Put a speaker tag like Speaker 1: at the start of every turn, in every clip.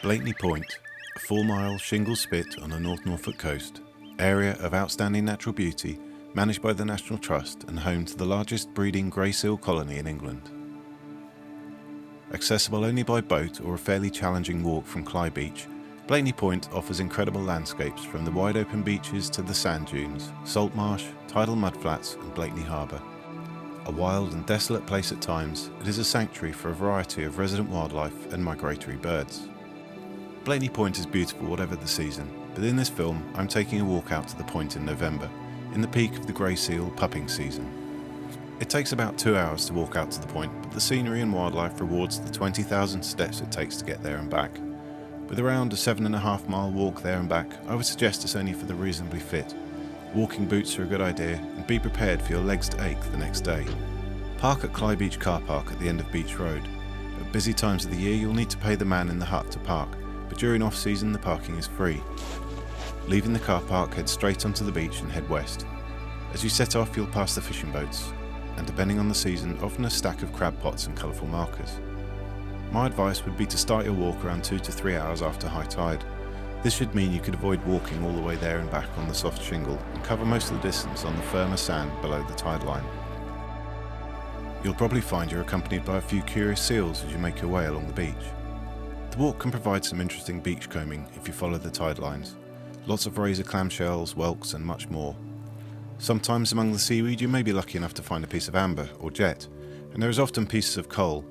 Speaker 1: Blakeney Point, a 4-mile shingle spit on the North Norfolk coast, area of outstanding natural beauty, managed by the National Trust and home to the largest breeding grey seal colony in England. Accessible only by boat or a fairly challenging walk from Clyde Beach, Blakeney Point offers incredible landscapes from the wide open beaches to the sand dunes, salt marsh, tidal mudflats and Blakeney Harbour. A wild and desolate place at times, it is a sanctuary for a variety of resident wildlife and migratory birds. Blakeney Point is beautiful whatever the season, but in this film I'm taking a walk out to the point in November, in the peak of the grey seal pupping season. It takes about 2 hours to walk out to the point, but the scenery and wildlife rewards the 20,000 steps it takes to get there and back. With around a 7.5 mile walk there and back, I would suggest it's only for the reasonably fit. Walking boots are a good idea, and be prepared for your legs to ache the next day. Park at Clyde Beach car park at the end of Beach Road. At busy times of the year you'll need to pay the man in the hut to park, but during off-season the parking is free. Leaving the car park, head straight onto the beach and head west. As you set off you'll pass the fishing boats, and depending on the season, often a stack of crab pots and colourful markers. My advice would be to start your walk around 2 to 3 hours after high tide. This should mean you could avoid walking all the way there and back on the soft shingle and cover most of the distance on the firmer sand below the tide line. You'll probably find you're accompanied by a few curious seals as you make your way along the beach. The walk can provide some interesting beach combing if you follow the tide lines. Lots of razor clamshells, whelks and much more. Sometimes among the seaweed you may be lucky enough to find a piece of amber or jet, and there is often pieces of coal.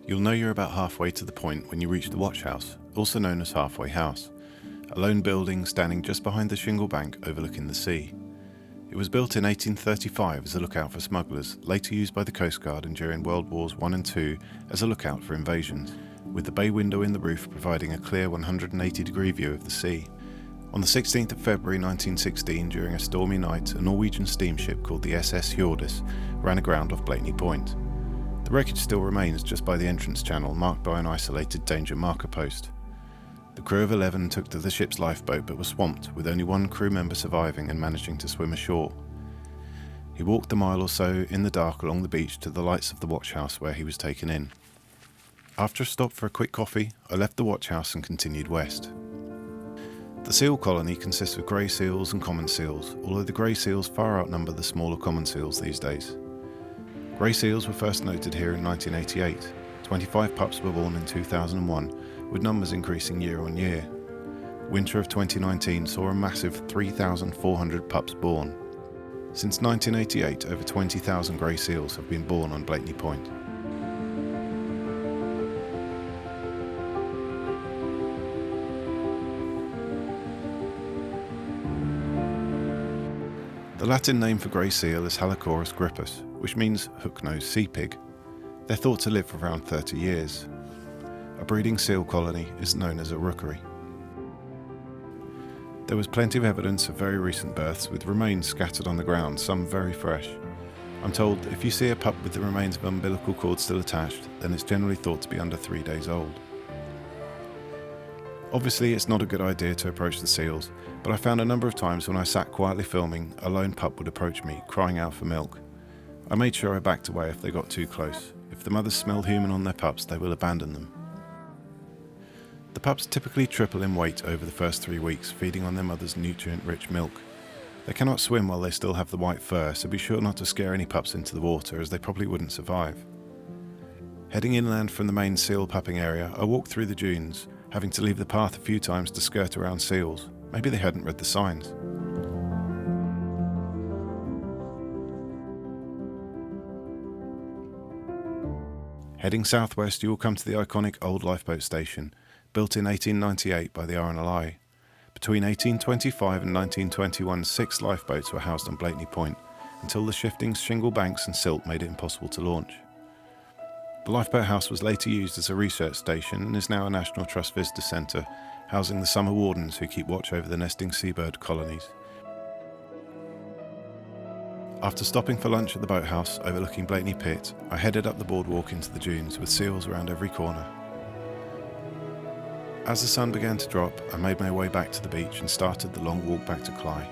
Speaker 1: You'll know you're about halfway to the point when you reach the watch house, also known as Halfway House, a lone building standing just behind the shingle bank overlooking the sea. It was built in 1835 as a lookout for smugglers, later used by the Coast Guard and during World Wars I and II as a lookout for invasions, with the bay window in the roof providing a clear 180-degree view of the sea. On the 16th of February 1916, during a stormy night, a Norwegian steamship called the SS Cuteness ran aground off Blakeney Point. The wreckage still remains just by the entrance channel, marked by an isolated danger marker post. The crew of 11 took to the ship's lifeboat but were swamped, with only one crew member surviving and managing to swim ashore. He walked a mile or so in the dark along the beach to the lights of the watch house where he was taken in. After a stop for a quick coffee, I left the watch house and continued west. The seal colony consists of grey seals and common seals, although the grey seals far outnumber the smaller common seals these days. Grey seals were first noted here in 1988. 25 pups were born in 2001, with numbers increasing year on year. Winter of 2019 saw a massive 3,400 pups born. Since 1988, over 20,000 grey seals have been born on Blakeney Point. The Latin name for grey seal is Halichoerus grippus, which means hook-nosed sea pig. They're thought to live for around 30 years. A breeding seal colony is known as a rookery. There was plenty of evidence of very recent births, with remains scattered on the ground, some very fresh. I'm told if you see a pup with the remains of umbilical cord still attached, then it's generally thought to be under 3 days old. Obviously it's not a good idea to approach the seals, but I found a number of times when I sat quietly filming, a lone pup would approach me, crying out for milk. I made sure I backed away if they got too close. If the mothers smell human on their pups, they will abandon them. The pups typically triple in weight over the first 3 weeks, feeding on their mother's nutrient-rich milk. They cannot swim while they still have the white fur, so be sure not to scare any pups into the water, as they probably wouldn't survive. Heading inland from the main seal pupping area, I walked through the dunes, having to leave the path a few times to skirt around seals. Maybe they hadn't read the signs. Heading southwest, you will come to the iconic old lifeboat station, built in 1898 by the RNLI. Between 1825 and 1921, 6 lifeboats were housed on Blakeney Point, until the shifting shingle banks and silt made it impossible to launch. The lifeboat house was later used as a research station and is now a National Trust visitor centre, housing the summer wardens who keep watch over the nesting seabird colonies. After stopping for lunch at the boathouse overlooking Blakeney Pit, I headed up the boardwalk into the dunes with seals around every corner. As the sun began to drop, I made my way back to the beach and started the long walk back to Clyde.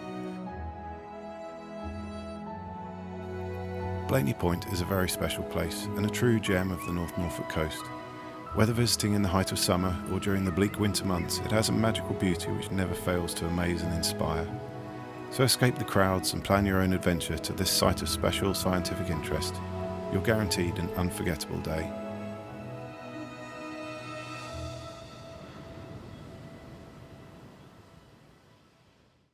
Speaker 1: Blakeney Point is a very special place and a true gem of the North Norfolk coast. Whether visiting in the height of summer or during the bleak winter months, it has a magical beauty which never fails to amaze and inspire. So escape the crowds and plan your own adventure to this site of special scientific interest. You're guaranteed an unforgettable day.